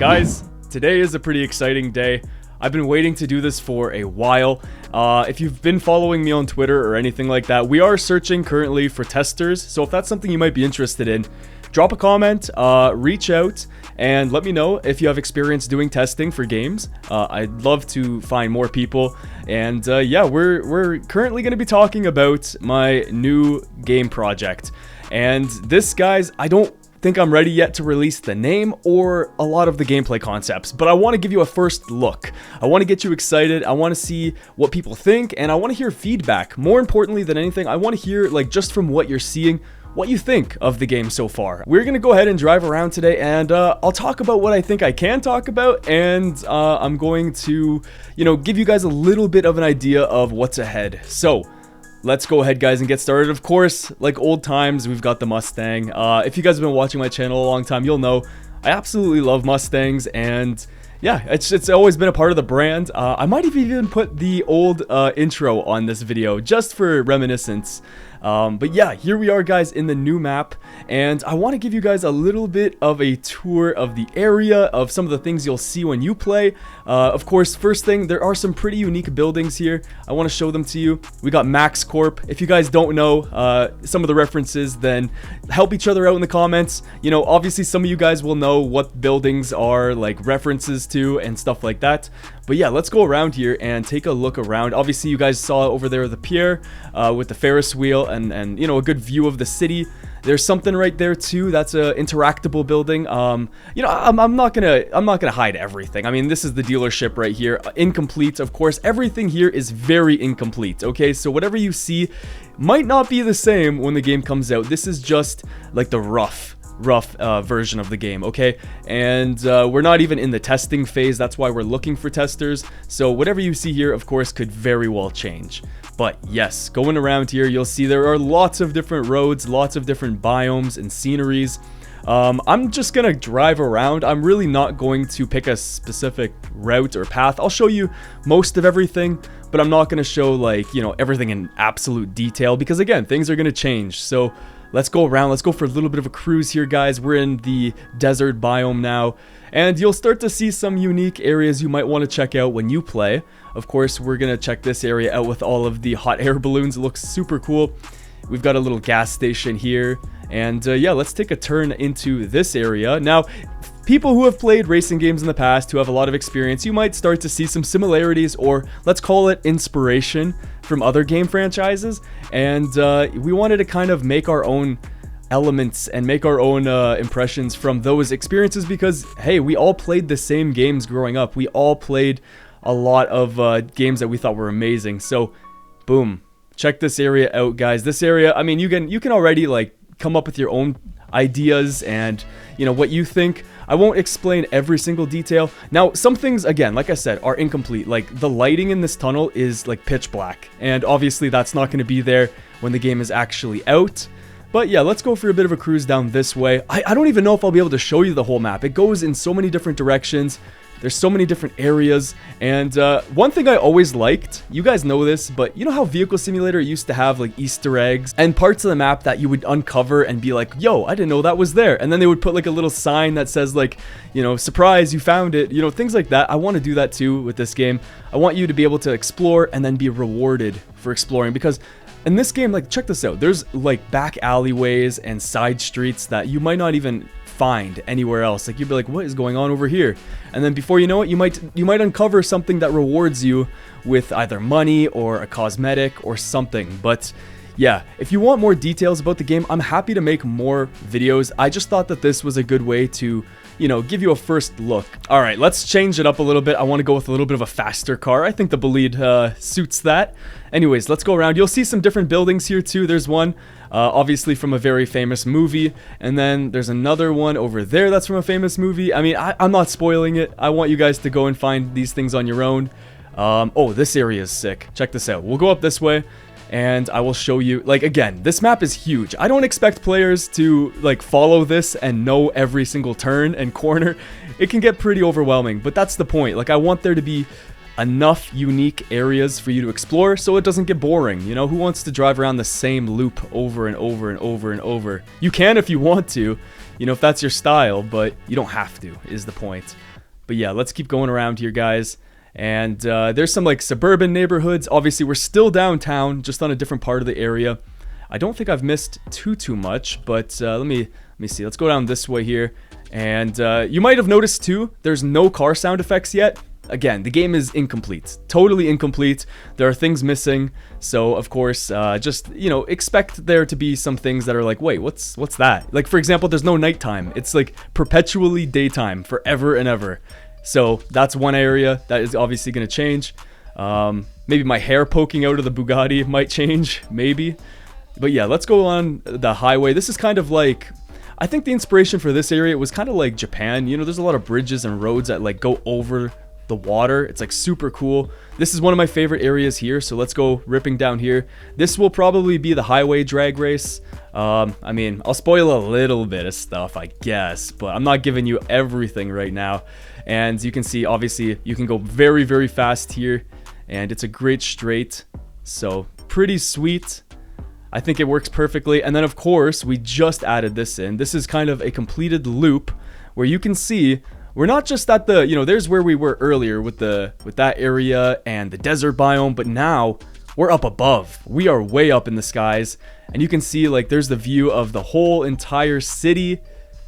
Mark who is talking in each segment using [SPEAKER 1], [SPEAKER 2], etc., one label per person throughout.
[SPEAKER 1] Guys, today is a pretty exciting day. I've been waiting to do this for a while. If you've been following me on Twitter or anything like that, we are searching currently for testers. So if that's something you might be interested in, drop a comment, reach out, and let me know if you have experience doing testing for games. I'd love to find more people. And yeah, we're currently going to be talking about my new game project. And this, guys, I don't think I'm ready yet to release the name or a lot of the gameplay concepts, but I want to give you a first look. I want to get you excited. I want to see what people think, and I want to hear feedback. More importantly than anything, I want to hear, like, just from what you're seeing, what you think of the game so far. We're gonna go ahead and drive around today, and I'll talk about what I think I can talk about, and I'm going to, give you guys a little bit of an idea of what's ahead. So let's go ahead, guys, and get started. Of course, like old times, we've got the Mustang. If you guys have been watching my channel a long time, you'll know I absolutely love Mustangs, and yeah, it's always been a part of the brand. I might have even put the old intro on this video just for reminiscence. But yeah, here we are, guys, in the new map, and I want to give you guys a little bit of a tour of the area, of some of the things you'll see when you play. Of course, first thing, there are some pretty unique buildings here. I want to show them to you. We got Max Corp. If you guys don't know some of the references, then help each other out in the comments. Obviously some of you guys will know what buildings are like references to and stuff like that. But yeah, let's go around here and take a look around. Obviously, you guys saw over there the pier with the Ferris wheel and a good view of the city. There's something right there too. That's a interactable building. I'm not gonna hide everything. I mean, this is the dealership right here. Incomplete, of course. Everything here is very incomplete. Okay, so whatever you see might not be the same when the game comes out. This is just like the rough version of the game, okay? And we're not even in the testing phase. That's why we're looking for testers. So whatever you see here, of course, could very well change. But yes, going around here, you'll see there are lots of different roads, lots of different biomes and sceneries. I'm just gonna drive around. I'm really not going to pick a specific route or path. I'll show you most of everything, but I'm not gonna show, like, everything in absolute detail, because again, things are gonna change. So let's go around. Let's go for a little bit of a cruise here, guys. We're in the desert biome now, and you'll start to see some unique areas you might want to check out when you play. Of course, we're going to check this area out with all of the hot air balloons. It looks super cool. We've got a little gas station here, and yeah, let's take a turn into this area. Now, people who have played racing games in the past, who have a lot of experience, you might start to see some similarities, or let's call it inspiration, from other game franchises. And we wanted to kind of make our own elements and make our own impressions from those experiences, because hey, we all played the same games growing up. We all played a lot of games that we thought were amazing. So boom, check this area out, guys. This area, I mean, you can already like come up with your own ideas and what you think. I won't explain every single detail. Now, some things, again, like I said, are incomplete. Like the lighting in this tunnel is like pitch black, and obviously that's not going to be there when the game is actually out. But yeah, let's go for a bit of a cruise down this way. I don't even know if I'll be able to show you the whole map. It goes in so many different directions. There's so many different areas, and one thing I always liked, you guys know this, but you know how Vehicle Simulator used to have like Easter eggs and parts of the map that you would uncover and be like, yo, I didn't know that was there, and then they would put like a little sign that says like, surprise, you found it, things like that. I want to do that too with this game. I want you to be able to explore and then be rewarded for exploring, because in this game, like, check this out, there's like back alleyways and side streets that you might not even find anywhere else. Like, you'd be like, what is going on over here? And then before you know it, you might uncover something that rewards you with either money or a cosmetic or something. But yeah, if you want more details about the game, I'm happy to make more videos. I just thought that this was a good way to give you a first look. All right, let's change it up a little bit. I want to go with a little bit of a faster car. I think the Bolide suits that. Anyways, let's go around. You'll see some different buildings here too. There's one obviously from a very famous movie, and then there's another one over there that's from a famous movie. I mean, I'm not spoiling it. I want you guys to go and find these things on your own. Oh, this area is sick. Check this out. We'll go up this way, and I will show you, like, again, this map is huge. I don't expect players to like follow this and know every single turn and corner. It can get pretty overwhelming, but that's the point. Like, I want there to be enough unique areas for you to explore so it doesn't get boring. Who wants to drive around the same loop over and over and over and over? You can if you want to, if that's your style, but you don't have to, is the point. But yeah, let's keep going around here, guys. And there's some like suburban neighborhoods. Obviously, we're still downtown, just on a different part of the area. I don't think I've missed too much, but let me see. Let's go down this way here. And you might have noticed too, there's no car sound effects yet. Again, the game is incomplete, totally incomplete. There are things missing, so of course, just, you know, expect there to be some things that are like, wait, what's that? Like, for example, there's no nighttime. It's like perpetually daytime forever and ever. So that's one area that is obviously going to change. Maybe my hair poking out of the Bugatti might change, maybe. But yeah, let's go on the highway. This is kind of like, I think the inspiration for this area was kind of like Japan. You know, there's a lot of bridges and roads that like go over the water. It's like super cool. This is one of my favorite areas here, so let's go ripping down here. This will probably be the highway drag race. I mean, I'll spoil a little bit of stuff, I guess, but I'm not giving you everything right now. And you can see, obviously, you can go very fast here, and it's a great straight, so pretty sweet. I think it works perfectly. And then of course, we just added this in. This is kind of a completed loop where you can see we're not just at the, you know, there's where we were earlier with that area and the desert biome, but now we're up above. We are way up in the skies, and you can see like there's the view of the whole entire city.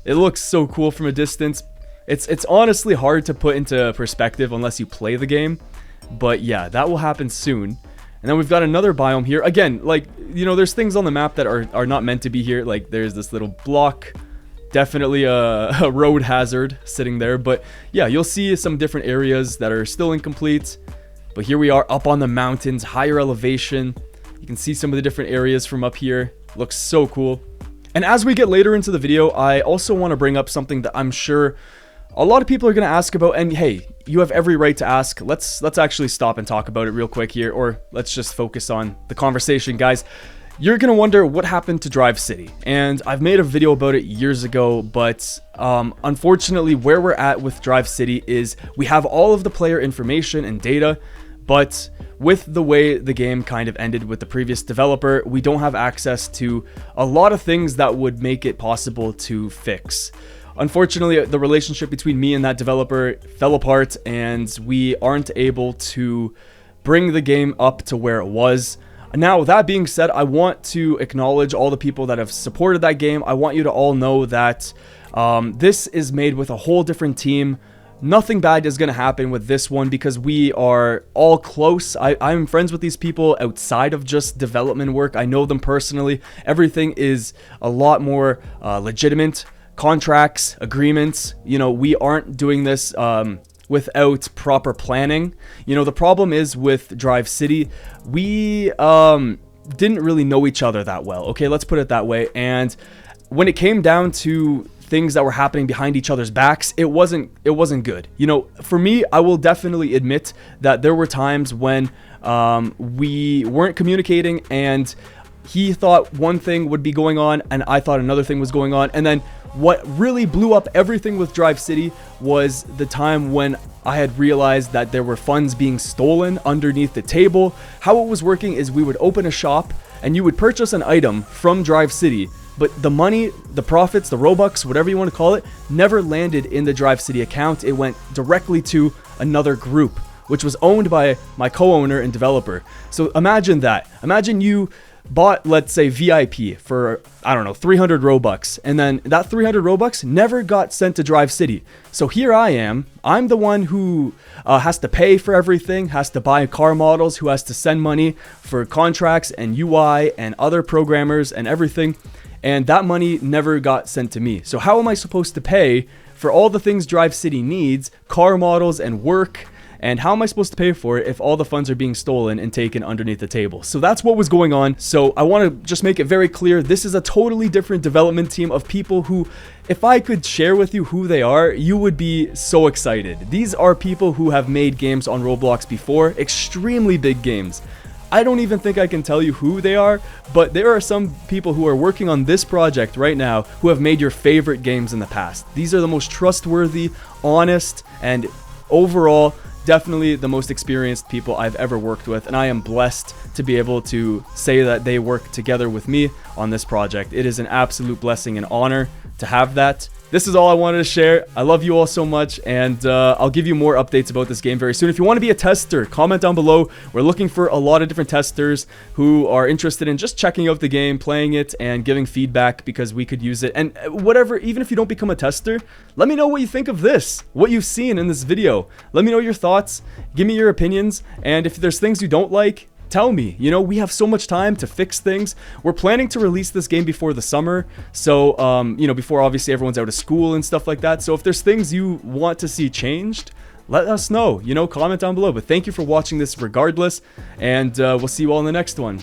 [SPEAKER 1] It looks so cool from a distance. It's honestly hard to put into perspective unless you play the game. But yeah, that will happen soon. And then we've got another biome here. Again, like, you know, there's things on the map that are not meant to be here. Like, there's this little block. Definitely a road hazard sitting there. But yeah, you'll see some different areas that are still incomplete. But here we are up on the mountains, higher elevation. You can see some of the different areas from up here. Looks so cool. And as we get later into the video, I also want to bring up something that I'm sure a lot of people are going to ask about, and hey, you have every right to ask. Let's actually stop and talk about it real quick here, or let's just focus on the conversation, guys. You're going to wonder what happened to Drive City, and I've made a video about it years ago, but unfortunately where we're at with Drive City is we have all of the player information and data, but with the way the game kind of ended with the previous developer, we don't have access to a lot of things that would make it possible to fix. Unfortunately, the relationship between me and that developer fell apart, and we aren't able to bring the game up to where it was. Now, that being said, I want to acknowledge all the people that have supported that game. I want you to all know that this is made with a whole different team. Nothing bad is going to happen with this one because we are all close. I'm friends with these people outside of just development work. I know them personally. Everything is a lot more legitimate. Contracts, agreements, you know, we aren't doing this without proper planning. You know, the problem is with Drive City, we didn't really know each other that well. Okay, let's put it that way. And when it came down to things that were happening behind each other's backs, it wasn't good. You know, for me, I will definitely admit that there were times when we weren't communicating, and he thought one thing would be going on and I thought another thing was going on. And then what really blew up everything with Drive City was the time when I had realized that there were funds being stolen underneath the table. How it was working is we would open a shop and you would purchase an item from Drive City, but the money, the profits, the Robux, whatever you want to call it, never landed in the Drive City account. It went directly to another group, which was owned by my co-owner and developer. So imagine that. Imagine you bought, let's say, VIP for, I don't know, 300 Robux, and then that 300 Robux never got sent to Drive City. So here I am, I'm the one who has to pay for everything, has to buy car models, who has to send money for contracts and UI and other programmers and everything, and that money never got sent to me. So how am I supposed to pay for all the things Drive City needs, car models and work? And how am I supposed to pay for it if all the funds are being stolen and taken underneath the table? So that's what was going on. So I want to just make it very clear. This is a totally different development team of people who, if I could share with you who they are, you would be so excited. These are people who have made games on Roblox before, extremely big games. I don't even think I can tell you who they are, but there are some people who are working on this project right now who have made your favorite games in the past. These are the most trustworthy, honest, and overall definitely the most experienced people I've ever worked with, and I am blessed to be able to say that they work together with me on this project. It is an absolute blessing and honor to have that, this is all I wanted to share. I love you all so much, and I'll give you more updates about this game very soon. If you want to be a tester, comment down below. We're looking for a lot of different testers who are interested in just checking out the game, playing it, and giving feedback, because we could use it. And whatever, even if you don't become a tester, let me know what you think of this, what you've seen in this video. Let me know your thoughts, give me your opinions, and if there's things you don't like, tell me. You know, we have so much time to fix things. We're planning to release this game before the summer, so you know, before obviously everyone's out of school and stuff like that. So if there's things you want to see changed, let us know, you know, comment down below. But thank you for watching this regardless, and we'll see you all in the next one.